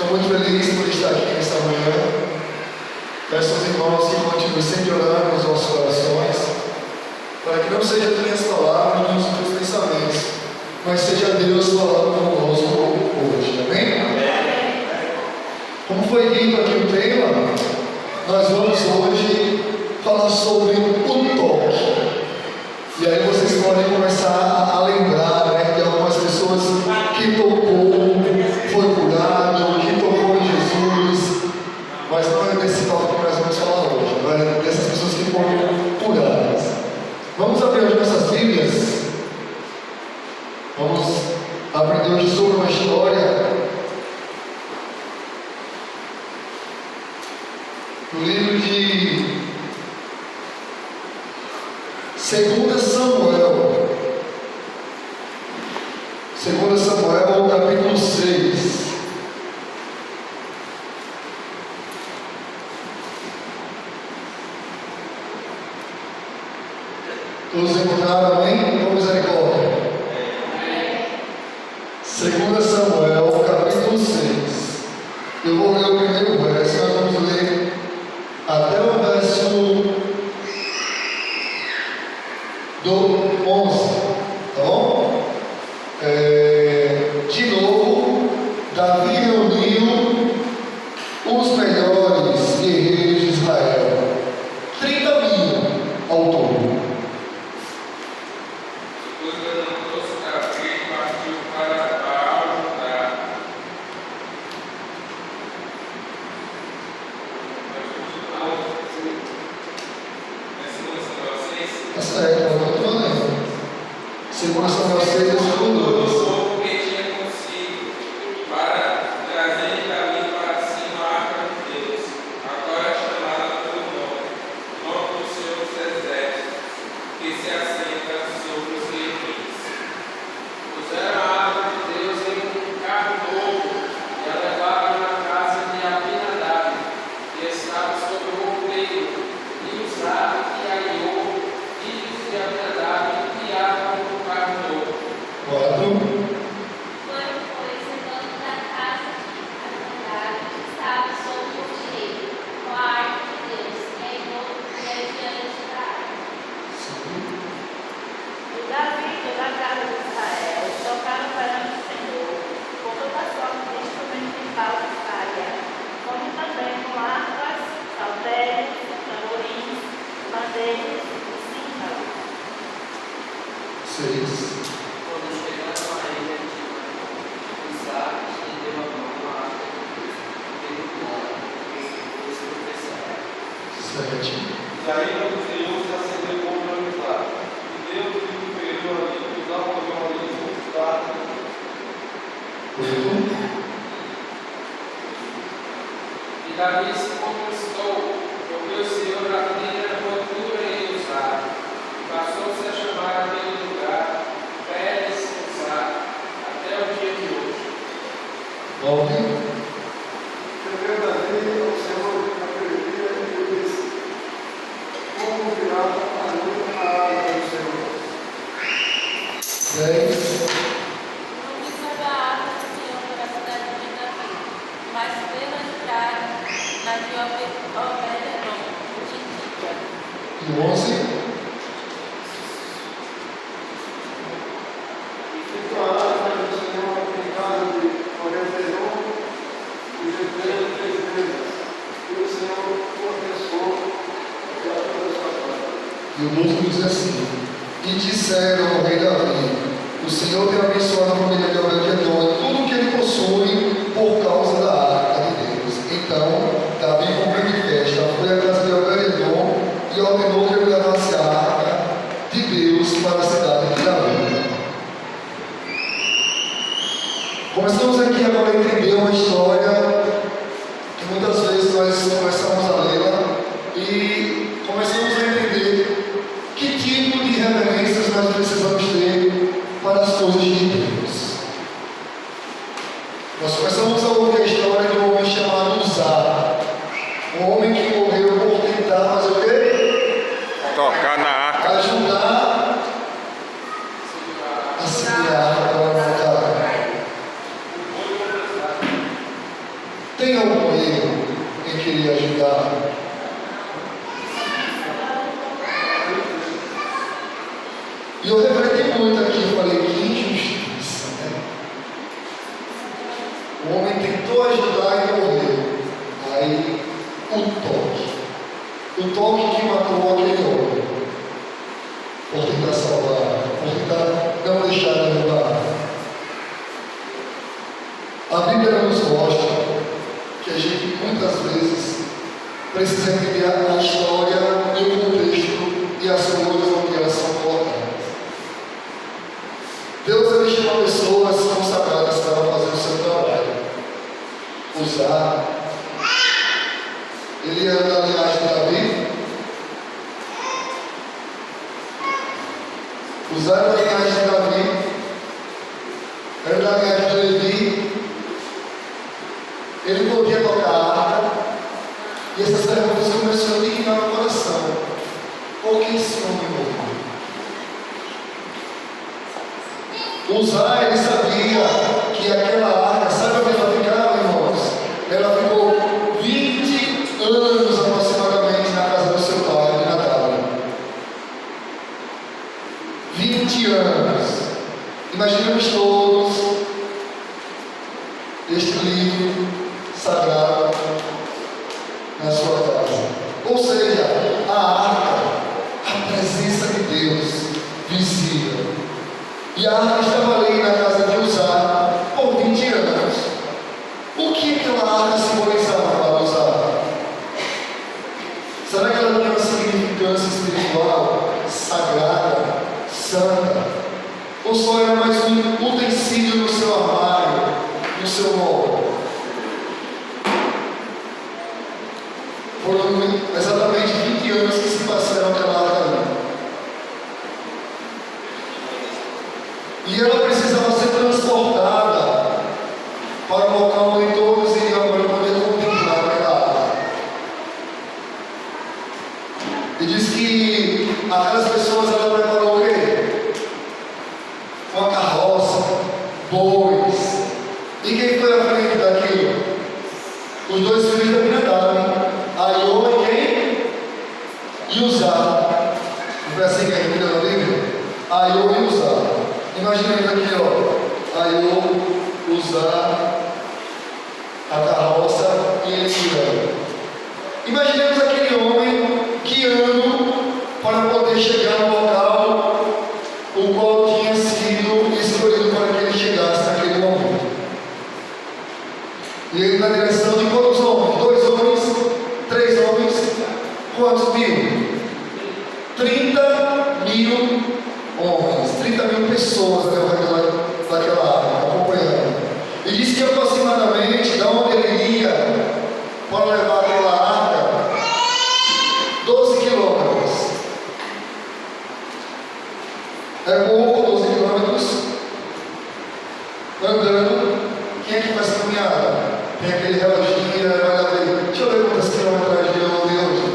Estou muito feliz por estar aqui nesta manhã. Peço aos irmãos que continuem sempre orando nos nossos corações, para que não seja as minhas palavras, nem os meus pensamentos, mas seja Deus falando conosco hoje. Amém? Amém. Como foi dito aqui o tema, nós vamos hoje falar sobre o toque. E aí vocês podem começar a lembrar, né, de algumas pessoas que tocou, foi curado, que tocou em Jesus, mas não é desse toque que nós vamos falar hoje, não é dessas pessoas que foram curadas. Vamos abrir as nossas Bíblias. Vamos aprender hoje sobre uma história do livro de 2 Samuel. 2 Samuel, capítulo 6. Todos encontraram, amém? Com misericórdia. 2 Samuel, capítulo 6. Eu vou ler o primeiro verso, nós vamos ler até o verso do 11, tá bom? De novo, Davi reuniu os melhores guerreiros de Israel, 30.000 ao todo. Essa é a que eu estou lendo. 2 Samuel 6, versículo 2. E Davi se conquistou, porque o Senhor a era fortuna e usado. Passou-se a chamar aquele lugar Pérez Usado, até o dia de hoje. Voltem. Primeiro Davi ao Senhor naquele dia e disse: como virá a luta na água do Senhor? 10. E 11. E ficou a arca do Senhor em casa de Obed-Edom, e Jefté 3 vezes, e o Senhor o abençoou e a toda a sua casa. E o 12 diz assim: e disseram ao rei Davi: o Senhor tem abençoado a família de Obed-Edom e tudo que ele possui por causa da arca de Deus. Então Davi, com grande festa, foi à casa de Obed-Edom e ordenou que ele levasse a arca de Deus para a cidade de Davi. Começamos aqui agora a entender uma história que muitas vezes nós começamos a lê-la e começamos a entender que tipo de reverências nós precisamos ter para as coisas de Deus. Nós começamos a ouvir a história de um homem chamado Uzá, um homem que morreu por tentar fazer o quê? Tocar na arca. Ajudar a segurar para não cair. queria ajudar. E eu refleti muito aqui, eu falei, que injustiça, né? O homem tentou ajudar e morreu. Aí, o toque que matou aquele homem, por tentar salvar, por tentar não deixar de ajudar. A Bíblia nos mostra que a gente muitas vezes precisa entender a história e o contexto e as coisas onde elas são colocadas. Deus ele chama pessoas consagradas para fazer o seu trabalho. Usar. Ele era da linhagem de Davi. Usar era da linhagem de Davi. Era da linhagem de Levi. Ele podia tocar a harpa. E essas perguntas começaram a dignar no coração. Por que esse homem morreu? Uzá, ele sabia que aquela arca, sabe onde ela ficava, irmãos? Ela ficou 20 anos aproximadamente na casa do seu pai, de Natália. 20 anos. Imaginamos todos este livro sagrado na sua casa. Ou seja, a arca, a presença de Deus visível. E a arca estava ali na casa de Uzá por 20 anos. O que aquela arca simbolizava para Uzá? Será que ela tinha uma significância espiritual, sagrada, santa? Ou só era mais um utensílio no seu armário, no seu móvel? Foram exatamente 20 anos que se passaram aquela arca ali. E ela precisava ser transportada para o local onde todos iriam para poder contemplar aquela arca. E diz que aquelas pessoas ela preparou o quê? Uma carroça, bois. E quem foi à frente daquilo? Os dois filhos da Abinadab, Aiô e quem? E Uzá. Não foi assim que a gente leu na Bíblia? Aiô e Uzá. Imaginemos aqui, ó, Aiô, Uzá, a carroça e ele tirando. Imaginemos aquele homem guiando para poder chegar no local o qual tinha sido escolhido para que ele chegasse naquele momento. E ele na direção de quantos homens? 2 homens? 3 homens? Quantos mil? 30.000 homens, 30.000 pessoas ao redor daquela área, acompanhando. E diz que aproximadamente, da onde ele ia para levar aquela arca, 12 quilômetros. É pouco, 12 quilômetros. Andando, quem é que faz caminhada? Tem aquele reloginho, vai lá ver. Deixa eu ver quantas quilometragens de hoje.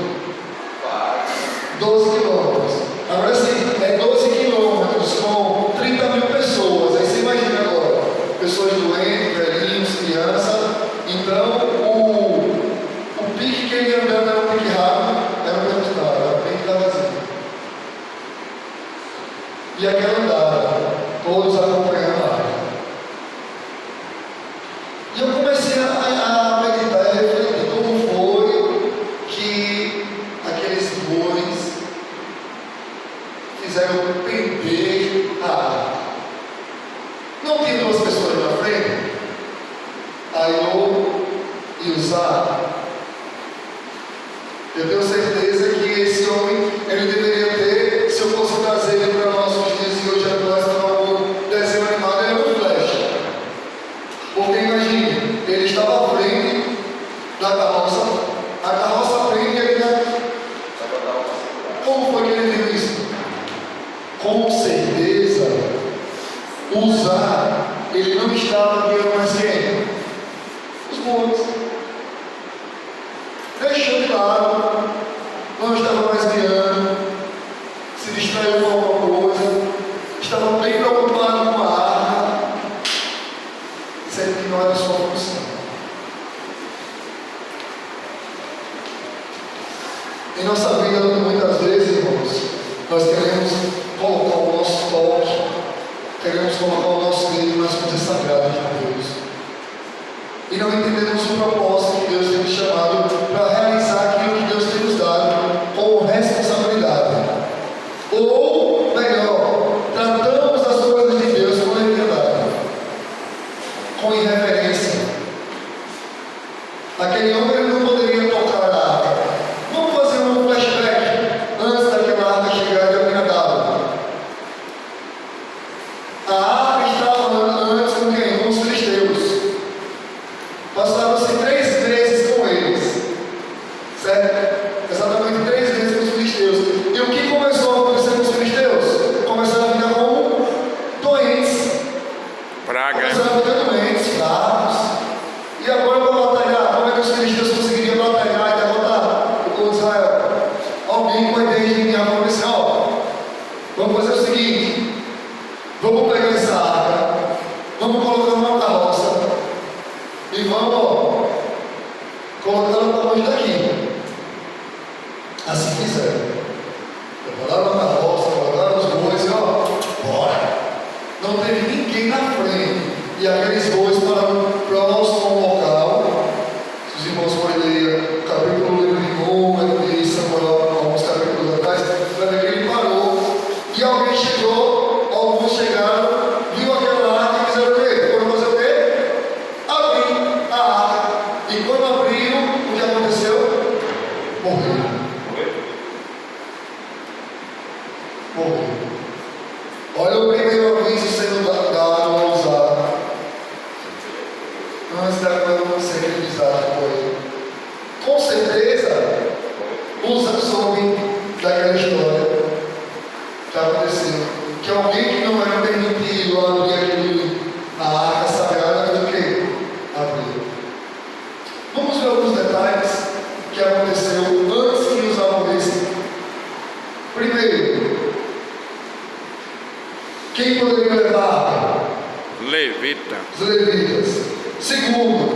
12 quilômetros. Agora sim, é 12 quilômetros com 30.000 pessoas. Aí você imagina agora, pessoas doentes, velhinhos, crianças. Então, o pique que ele ia andando era um pique rápido, era um perguntável, era um pique da vazia. E aquela andada, todos acompanhando a área. E eu comecei a meditar e refletir como foi que aqueles bois fizeram perder a arca. Não tinha 2 pessoas na frente? Aiô e Uzá. Eu tenho certeza que esse homem, ele deveria ter, se eu fosse trazer ele para nossos dias e hoje a nós para um desenho animado, ele era um flecha. Porque imagine, ele estava à frente da carroça, a carroça prende e ele como foi que ele viu isso? Com certeza, Uzá, ele não estava guiando mais quem? Os bois. Deixou de lado, não estava mais guiando, se distraiu com alguma coisa, estava bem preocupado com a arca, sendo que não era sua função. Em nossa vida, muitas vezes, irmãos, nós queremos colocar o nosso toque, queremos colocar o nosso dedo nas coisas sagradas de Deus. E não entendemos o propósito que Deus tem nos chamado para realizar aquilo que Deus tem nos dado como responsabilidade. Ou, melhor, tratamos as coisas de Deus com leviandade, com irreverência. Aquele homem ele não poderia tocar a arca. Vamos fazer um flashback antes daquela arca chegar de Abinadab. A arca estava antes com quem? Com os filisteus. Passaram-se 3 meses com eles, certo? Exatamente 3 meses com os filisteus. E o que começou a acontecer com os filisteus? Começaram a ficar como doentes. Praga. Começaram a ficar doentes, fracos. E agora para batalhar, como é que os filisteus conseguiriam batalhar e derrotar o povo de Israel? Alguém com a ideia de enviar para dizer, ó, vamos fazer o seguinte, vamos pegar essa arca, vamos colocar numa carroça e vamos, ó, colocar ela para longe daqui. Assim fizeram. Prepararam a carroça, colocaram os bois e ó, bora. Não teve ninguém na frente. E aqueles bois pararam próximo ao local. Se os irmãos forem ler o capítulo do livro de Número e Samuel, alguns capítulos atrás, vai ver que ele parou. E alguém chegou, alguns chegaram, viu aquela arca e fizeram o quê? Foram fazer o quê? Abrir a arca. E quando abriram, o que aconteceu? Morreram. Morreram. Olha o primeiro aviso sendo dado ao usado. Antes da coisa ser revisada por ele. Com certeza, Usa soube daquela história que aconteceu. Que alguém que não era permitido abrir aquele, a arca sagrada fez o quê? Abriu. Vamos ver alguns detalhes que aconteceu antes que Usa morresse. Primeiro, quem poderia levar a arca? Levita. Os levitas. Segundo,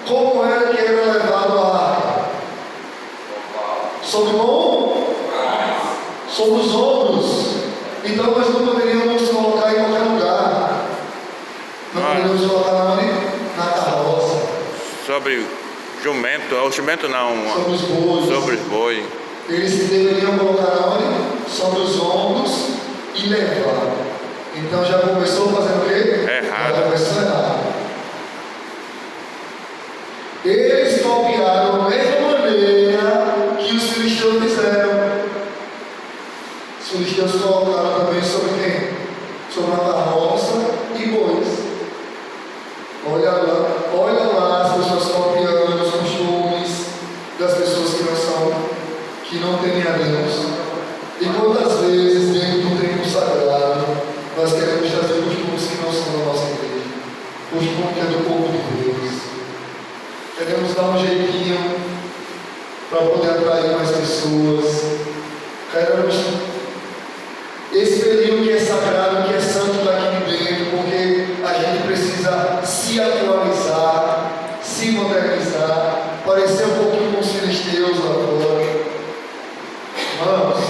como era que era levado a arca? Sobre o mão? Sobre os ombros. Então nós não poderíamos colocar em qualquer lugar. Não poderíamos colocar na carroça. Sobre jumento. O jumento não. Sobre os bois. Sobre os boi. Eles deveriam colocar onde? Sobre os ombros e levar. Então já começou fazendo o quê? Errado. Já começou errado. Eles copiaram a mesma maneira que os filisteus fizeram. Os filisteus colocaram também sobre quem? Sobre uma carroça e bois. Olha lá as pessoas copiando os costumes das pessoas que não temem a Deus. E quantas vezes dentro do tempo sagrado nós queremos trazer costumes que não são da nossa igreja, costume que é do povo de Deus. Queremos dar um jeitinho para poder atrair mais pessoas. Queremos expelir o que é sagrado, o que é santo daqui de dentro, porque a gente precisa se atualizar, se modernizar, parecer um pouquinho com os filisteus lá fora. Irmãos,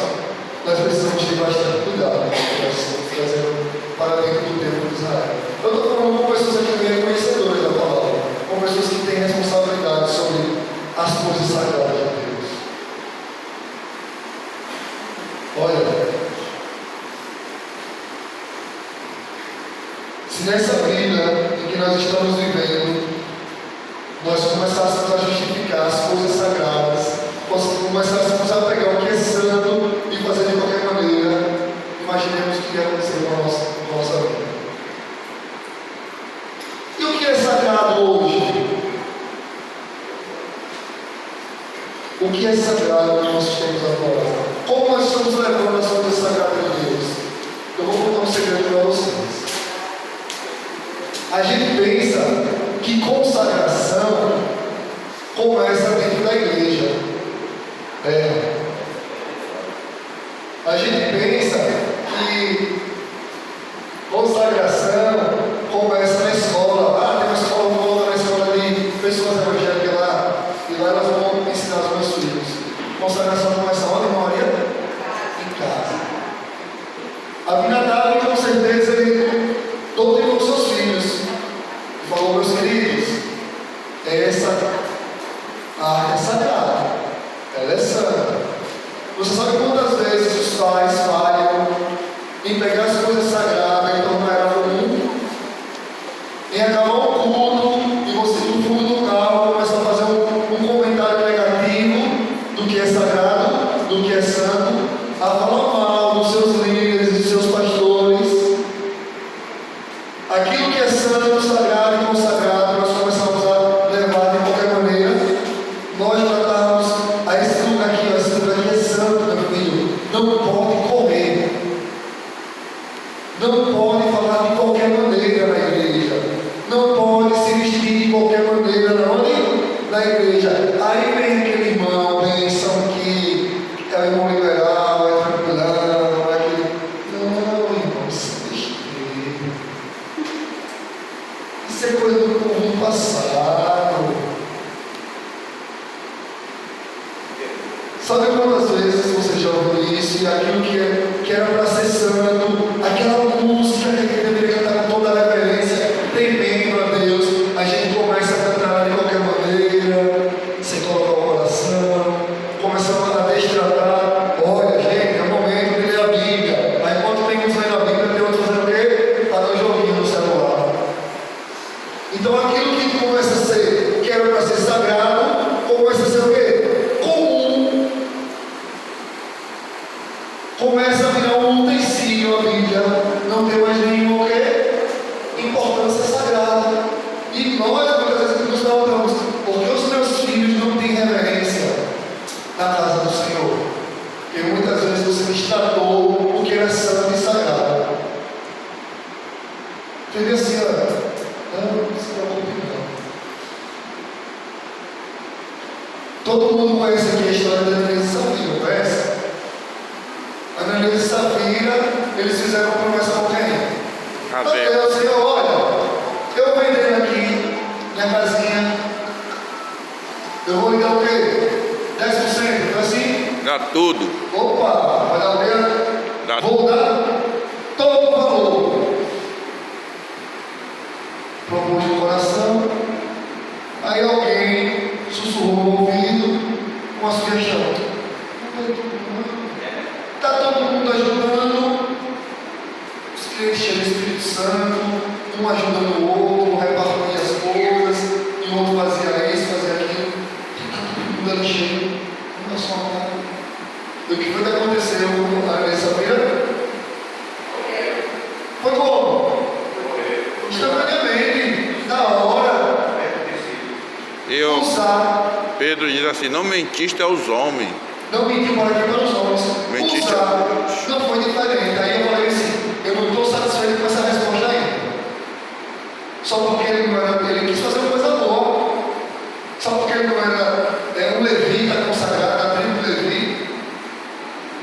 nós precisamos ter bastante cuidado com o que nós estamos trazendo para dentro do tempo de Israel. Eu estou falando com pessoas aqui bem conhecedoras da palavra, com pessoas que têm responsabilidade sobre as coisas sagradas de Deus. Olha, se nessa vida em que nós estamos vivendo, nós começássemos a justificar as coisas sagradas, começássemos a pegar o que é santo e fazer de qualquer maneira, imaginemos o que ia acontecer com a nossa vida. E o que é sagrado hoje? O que é sagrado que nós temos agora? Como nós estamos levando as coisas sagradas de Deus? Eu vou contar um segredo para vocês. A gente pensa que consagração começa dentro da igreja. A gente pensa que consagração começa na escola. Tem uma escola boa na escola de pessoas evangélicas lá. E lá elas vão ensinar os meus filhos. Consagração começa essa arca é sagrada, ela é santa. Você sabe quantas vezes os pais falham em pegar as coisas sagradas e tornar ela comum, em acabar o culto e você no fundo do carro começa a fazer um comentário negativo do que é sagrado, do que é santo, a falar mal dos seus líderes e dos seus pastores. Aquilo que é santo, sagrado e consagrado, nós começamos a levar de qualquer maneira. Nós tratamos esse lugar aqui é santo, meu filho. Não pode correr. Não pode falar de qualquer maneira na igreja. Não pode se vestir de qualquer maneira na igreja. Aí vem aquele irmão, benção que é o irmão liberal, é tranquilão, é aquele. Não, irmão, isso é besteira. Isso é coisa do povo passado. Sabe quantas vezes você já ouviu isso e aquilo que era para ser santo, aquela música que deveria cantar com toda a reverência, temendo a Deus, a gente começa a cantar de qualquer maneira, sem colocar o coração, começamos a destratar. Olha, gente, é o momento de ler a Bíblia. Aí quando tem uns lendo a Bíblia, tem outros fazendo o quê? Para dar um joguinho no celular. Então aquilo que começa a ser, que era para ser sagrado, começa a ser o quê? Comum. Começa a virar um utensílio a Bíblia, não tem mais nenhuma o quê? Importância sagrada. E nós muitas vezes nos perguntamos, por que os meus filhos não têm reverência na casa do Senhor? Porque muitas vezes você destratou o que era santo e sagrado. Entendeu assim, olha? Não se preocupe não. Todo mundo conhece aqui a história da Ananias e Safira, conhece? Ananias e Safira, eles fizeram uma promessa com quem? A Deus. Deus, Senhor, olha, eu vendendo aqui minha casinha, eu vou lhe dar o quê? 10%, não é assim? Dá tudo. Opa, vai dar o quê? Dá Vou dar todo o valor. Propôs no coração, aí alguém sussurrou no ouvido uma sugestão. Está todo mundo ajudando, os clientes cheios do Espírito Santo, um ajudando o outro, um repartia as coisas, e o outro fazia isso, fazia aquilo, está todo mundo ali cheio, uma só cara. E o que foi que aconteceu nessa feira? Foi como? Instantaneamente, na hora. Usar. Pedro diz assim, não mentiste aos homens. Não menti para aqui para os homens. Mentiste Usar a Deus. não foi diferente. Aí eu falei assim, eu não estou satisfeito com essa resposta ainda. Só porque ele não era, ele quis fazer uma coisa boa. Só porque ele não era um levita consagrado, a tribo de Levi.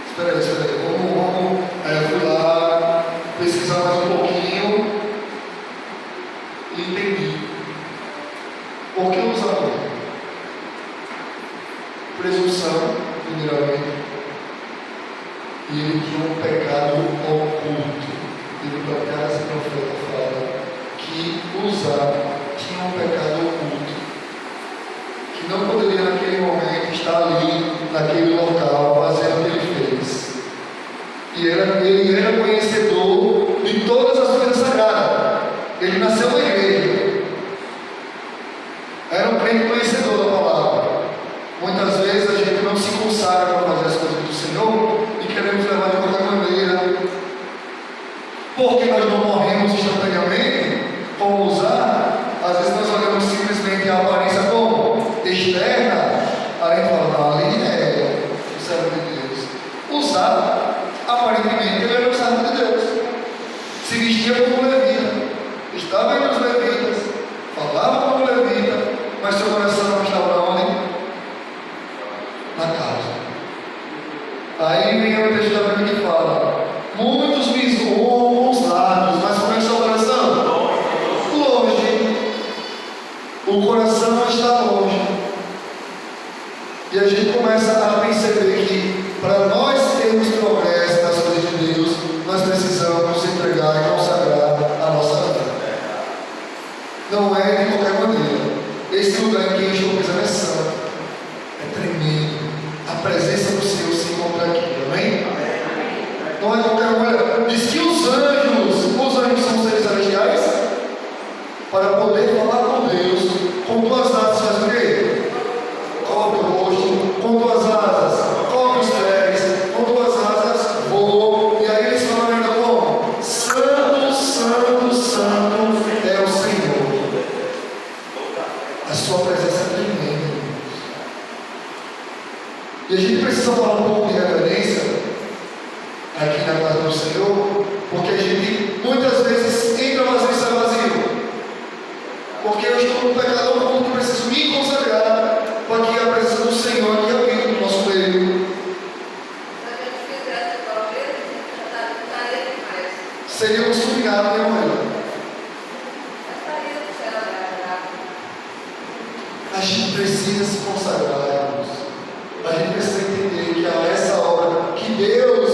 Espera aí, vamos. Aí eu fui lá, pesquisar mais um pouquinho e entendi. Por que usar? Presunção, primeiramente. E ele tinha um pecado oculto. Ele para casa, o profeta fala que usar tinha um pecado oculto, que não poderia naquele momento estar ali, naquele local, fazendo o que ele fez. E ele era conhecedor de todas as coisas sagradas. Ele nasceu na igreja. Era um crente conhecedor da palavra. Muitas vezes a gente não se consagra para fazer as coisas do Senhor e queremos levar de qualquer maneira. Porque nós não morremos instantaneamente, como usar, às vezes nós olhamos simplesmente a aparência como externa, a gente fala, não, ali é o servo de Deus. Usar, aparentemente, ele era o servo de Deus. Se vestia como levita, estava entre os levitas, falava como levita, mas seu coração não estava onde? Na casa. Aí vem o texto da Bíblia que fala, muitos me honram os lábios, mas como é que está o coração? Longe. O coração está longe. E a gente começa a perceber que para nós termos progresso nas coisas de Deus, nós precisamos nos entregar e consagrar a nossa vida. Não é de qualquer maneira. Esse lugar em que eu estou pisando é santo, é tremendo. A presença do Senhor se encontra aqui, amém? Não é qualquer coisa. Diz que os anjos são seres celestiais para poder falar com Deus. Com duas asas faz o quê? Cobre o rosto, com duas asas cobre os pés, com duas asas voam. E aí eles falam ainda como? Santo, santo, santo é o Senhor. A sua presença é tremenda. E a gente precisa falar um pouco de reverência aqui na casa do Senhor, porque a gente muitas vezes entra vazio e sai vazio. Porque eu estou um pecador no mundo que preciso me consagrar para que a presença do Senhor aqui habite no nosso meio. Seríamos subligados em morrer. A gente precisa se consagrar, irmãos. A gente precisa entender que a essa hora que Deus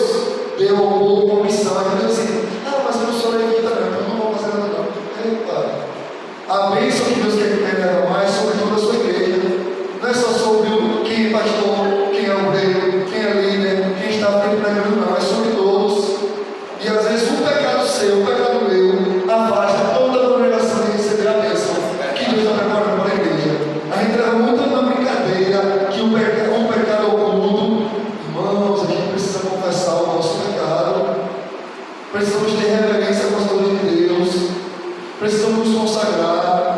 deu ao povo uma missão, a gente diz assim: ah, mas eu não sou levita, não, então não vou fazer nada, não. Epa. A bênção que Deus quer que venha derramar é sobre toda a sua igreja. Não é só sobre quem é pastor, quem é obreiro, quem é líder, quem está à frente da igreja, não. É sobre todos. E às vezes um pecado seu, um pecado meu, afasta toda a congregação de receber a bênção que Deus está preparando para a igreja. A gente leva muito na brincadeira que um pecado oculto. Irmãos, a gente precisa confessar o nosso pecado. Precisamos ter reverência com as coisas de Deus. Precisamos nos consagrar.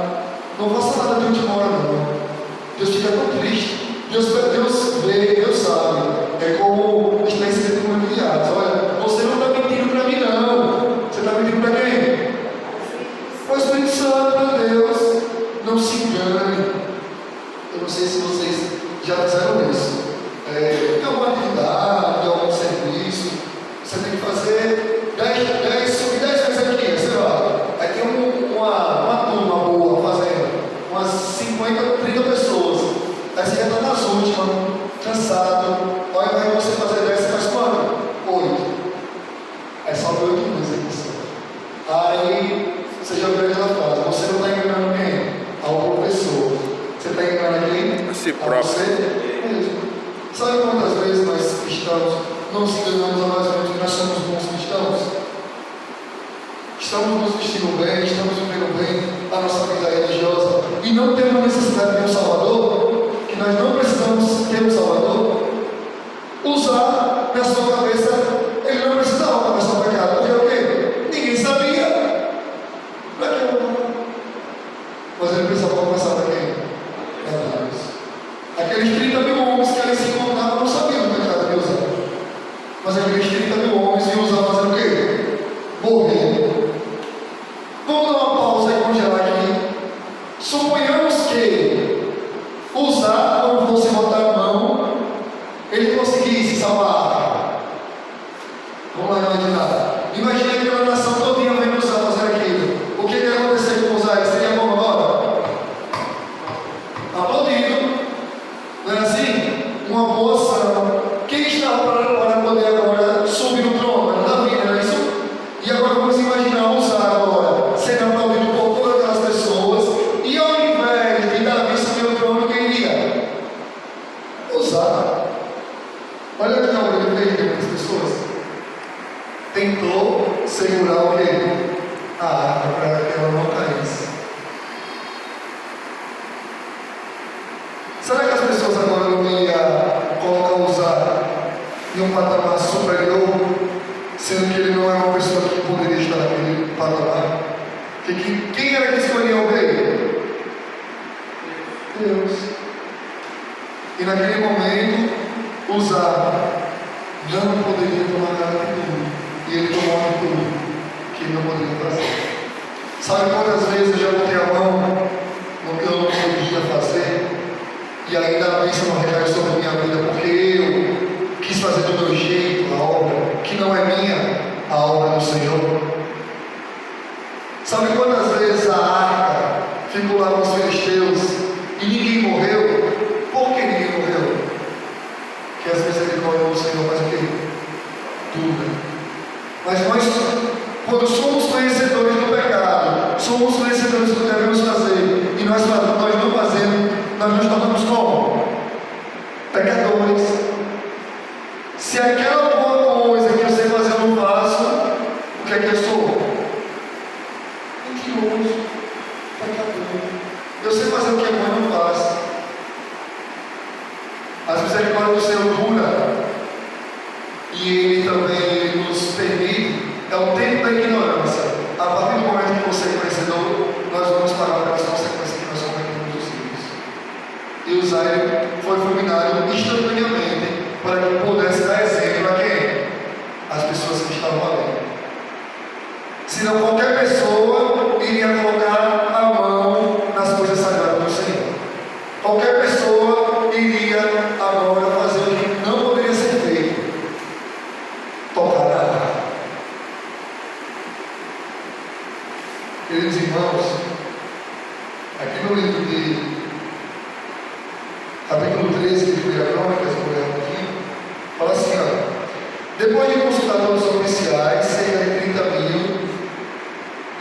Não faça nada de última hora, não. Deus fica tão triste. Deus vê, Deus sabe. É como está escrito no livro de Atos: olha, você não está mentindo para mim, não. Você está mentindo para quem? O Espírito Santo, meu Deus. Não se engane. Eu não sei se vocês já fizeram isso. Em alguma atividade, em algum serviço, você tem que fazer 10 vezes aqui, sei lá. Aí tem uma turma boa fazendo, umas 50, 30 pessoas. Aí você já está nas últimas, cansado. Aí vai você fazer 10, você faz quanto? 8. Aí sobe 8 vezes aqui. Aí você já viu aquela frase: você não está enganando quem? Ao professor. Você está enganando quem? A si A próprio. você mesmo. Sabe quantas vezes nós cristãos não nos enganamos a nós mesmos que nós somos bons cristãos? Estamos nos vestindo bem, estamos vivendo bem a nossa vida religiosa e não temos necessidade de um Salvador, que nós não precisamos ter um Salvador. Usar na sua cabeça, ele não precisava confessar o pecado, porque o quê? Ninguém sabia. Para que eu vou? Mas ele precisava confessar para quem? Para Deus. Aqueles 30 mil homens que ali se encontravam não sabiam o pecado que usar. Mas aqueles 30 mil homens iam usar fazendo o quê? Morrer. Vamos dar uma pausa e congelar aqui. Suponhamos que usar não fosse botar a mão, ele conseguisse salvar. Vamos lá imaginar. Imagina aquela nação todinha vendo usar fazer aquilo. O que ia acontecer com usar? Ele seria bom agora? Aplaudido. Não é assim? Uma boa ação. Quem estava para poder agora subir no trono? Era Davi, não é isso? E agora vamos imaginar usar agora, sendo aplaudido por todas aquelas pessoas, e ao invés de Davi subir no trono, quem iria? Usar. Olha que a obra ele fez com as pessoas. Tentou segurar o quê? A arca para que ela não caísse. Será que as pessoas agora não iam colocar o usar em um patamar superior, sendo que ele não é uma pessoa que poderia estar naquele patamar? Quem era que escolhia o rei? Deus. E naquele momento, usar não poderia tomar nada de tudo. E ele tomou de tudo que ele não poderia fazer. Sabe quantas vezes eu já botei a mão no que eu não podia fazer? E ainda a bênção não recai sobre a minha vida, porque eu quis fazer do meu jeito a obra, que não é minha, a obra do Senhor. Sabe quantas vezes a arca ficou lá com os filisteus e ninguém morreu? Por que ninguém morreu? Que as misericórdias do Senhor faz o quê? Tudo. Mas nós, quando somos conhecedores do pecado, somos conhecedores do que devemos fazer, e nós não fazemos, Eu sei fazer o que é bom e não faço. As misericórdias do Senhor dura. E Ele também nos permite. É o tempo da ignorância. A partir do momento que você é conhecedor, nós vamos pagar pelas consequências que nós cometemos dos filhos. E Uzias foi fulminado instantaneamente para que pudesse dar exemplo a quem? As pessoas que estavam ali. Senão qualquer pessoa iria colocar a mão nas coisas sagradas do Senhor. Qualquer pessoa iria agora fazer o que não poderia ser feito. Tocar a harpa. Queridos irmãos, aqui no livro de capítulo 13 de 1 Crônicas, vou ler um pouquinho, fala assim, ó. Depois de consultar todos os oficiais, cerca de 30.000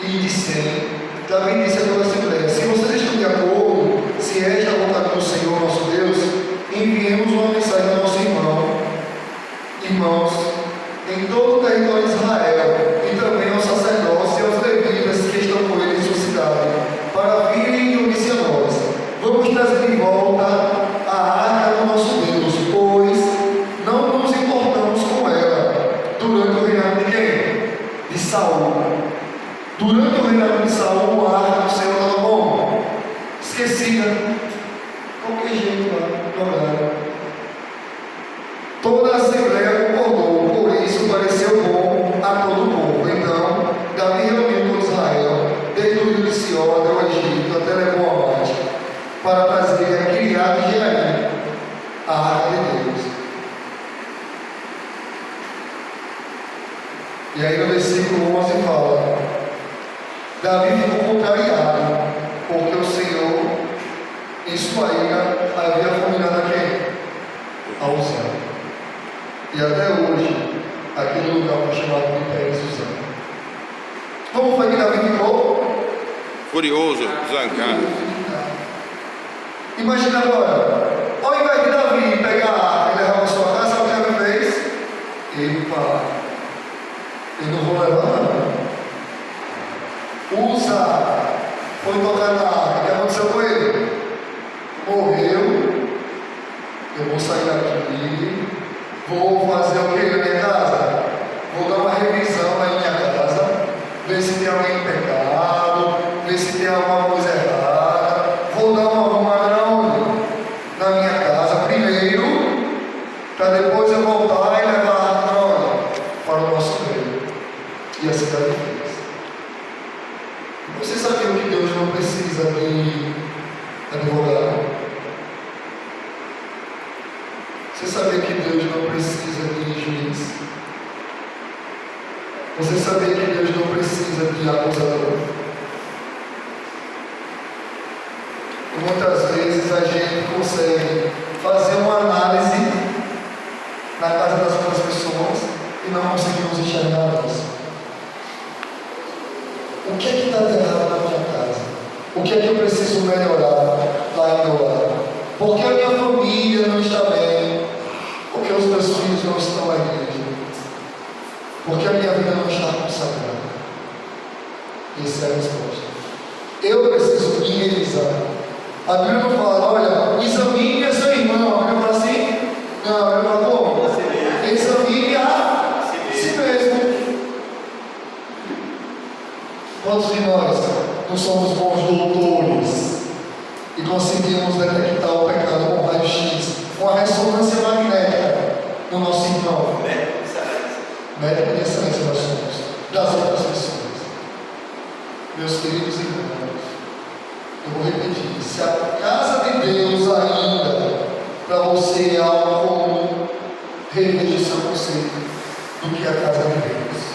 e de 100, Davi disse a toda a Assembleia: se vocês estão de acordo, se esta é a vontade do Senhor nosso Deus, enviemos uma mensagem ao nosso irmãos, em todo o território de Israel, e também aos sacerdotes e aos levitas que estão com ele em sua cidade, para virem e unir-se a nós. Vamos trazer de volta a arca do nosso Deus, pois não nos importamos com ela durante o reinado de quem? De Saul. Durante o reinado de Saul, a arca do Senhor estava como? Esquecida. Qualquer jeito lá, jogada. Toda a Assembleia concordou, por isso pareceu bom a todo o povo. Então, Davi reuniu todo Israel, desde o rio de Sião até o Egito, até levou a morte, para trazer a Kiriat e Jearim, a arca de Deus. E aí no versículo 11 fala: Davi ficou contrariado, porque o Senhor, em sua ira, havia fulminado a quem? A Uzá. E até hoje, aquele lugar foi chamado de Pérez Uzá. Como foi que Davi ficou? Furioso, zangado. Imagina agora, ao invés de Davi pegar a arca e levar para sua casa, sabe o que Davi fez? Epa, eu não vou levar não. Uzá foi tocar na arca. O que aconteceu com ele? Morreu. Eu vou sair daqui. Vou fazer o que na minha casa? Vou dar uma revisão na minha casa. Ver se tem alguém em pecado. Ver se tem alguma coisa errada. Vou dar uma arrumada na onde? Na minha casa primeiro. Para depois eu voltar e levar a arca para onde? Para o nosso reino. E assim Davi fez. Você sabia que Deus não precisa de advogado? Você sabia que Deus não precisa de juiz? Você sabia que Deus não precisa de acusador? E muitas vezes a gente consegue fazer uma análise na casa das outras pessoas e não conseguimos enxergar nós. O que é que está de errado na minha casa? O que é que eu preciso melhorar lá em meu lar? Por que a minha família não está bem? Por que os meus filhos não estão na igreja? Por que a minha vida não está consagrada? Essa é a resposta. Eu preciso me revisar. A Bíblia não fala, olha, examine a seu irmão. A Bíblia fala assim? Não, a Bíblia fala como? Examine a si mesmo. Quantos de nós não somos bons doutores e conseguimos detectar o pecado com raio-x, com a ressonância magnética no nosso irmão? Médico de excelência nós somos, das outras pessoas. Meus queridos irmãos, eu vou repetir: se a casa de Deus ainda para você é algo comum, reveja o seu conceito do que é a casa de Deus.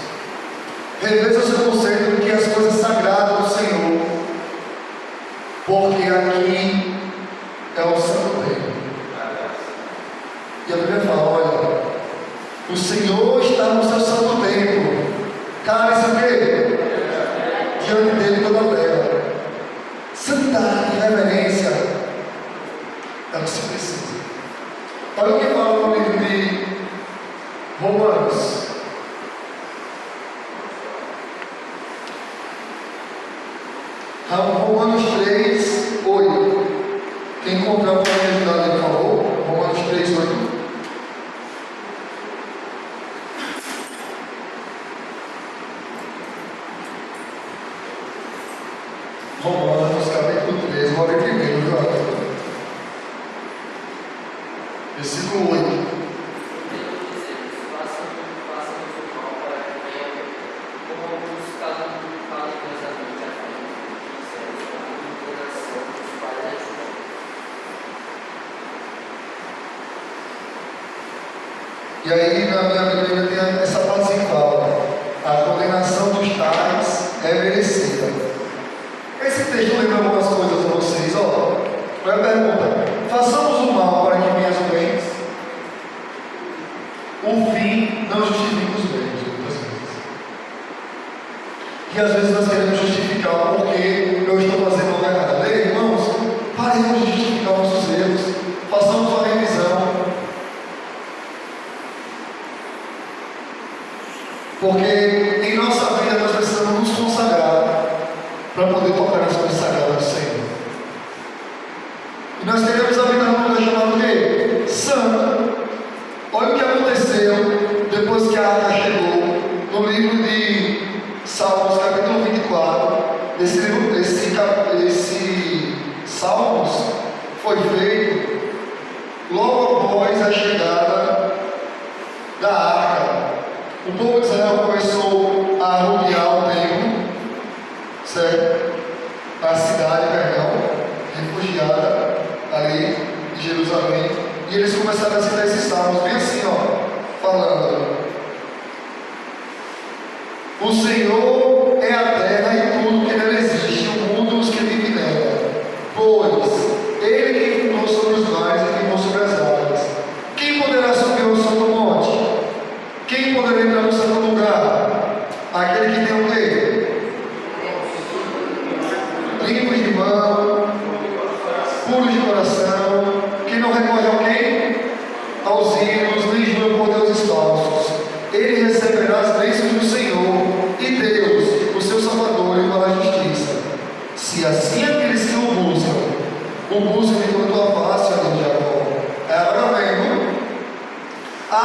Reveja o seu conceito do que é as coisas sagradas do Senhor, porque aqui é o santo templo. E a Bíblia fala, olha, o Senhor está no seu santo templo. Cale-se o quê? Diante dele toda a terra. Santidade e reverência é o que se precisa. Olha o que fala no livro de Romanos. Romanos 3, 8. E aí na minha Bíblia tem essa parte que fala: a condenação dos tais é merecida. Esse texto lembra algumas coisas a vocês, ó. Qual é a pergunta? Façamos o mal para que venha os bens? O fim não justifica os bens, muitas vezes. E às vezes nós queremos justificar porque eu estou fazendo algo errado. Ei, irmãos, paremos de justificar nossos erros. Façamos uma revisão. Porque em nossa vida nós precisamos nos consagrar para poder tocar nas coisas sagradas do Senhor. E nós queremos habitar num lugar chamado de santo. Olha o que aconteceu depois que a arca chegou no livro de Salmos, capítulo 24. Esse Salmos foi feito logo após a chegada da arca. O povo de Israel começou a rodear o templo, certo? A cidade, refugiada ali de Jerusalém. E eles começaram a citar esses salmos, bem assim, ó, falando: o Senhor é a terra e tudo que nela existe, o mundo e os que vivem nela. Pois Ele que fundou sobre os mares e firmou sobre as águas. Quem poderá subir ao santo monte? Quem poderá entrar no santo lugar? Aquele que tem o quê? Limpo de mão, puro de coração, que não recorre a quem? Aos ídolos, nem jura por deuses falsos. Ele receberá as bênçãos do Senhor, e Deus, o seu Salvador, lhe fará justiça. Se assim aqueles que o buscam de toda a tua face, ó Deus de Jacó. Agora vendo, a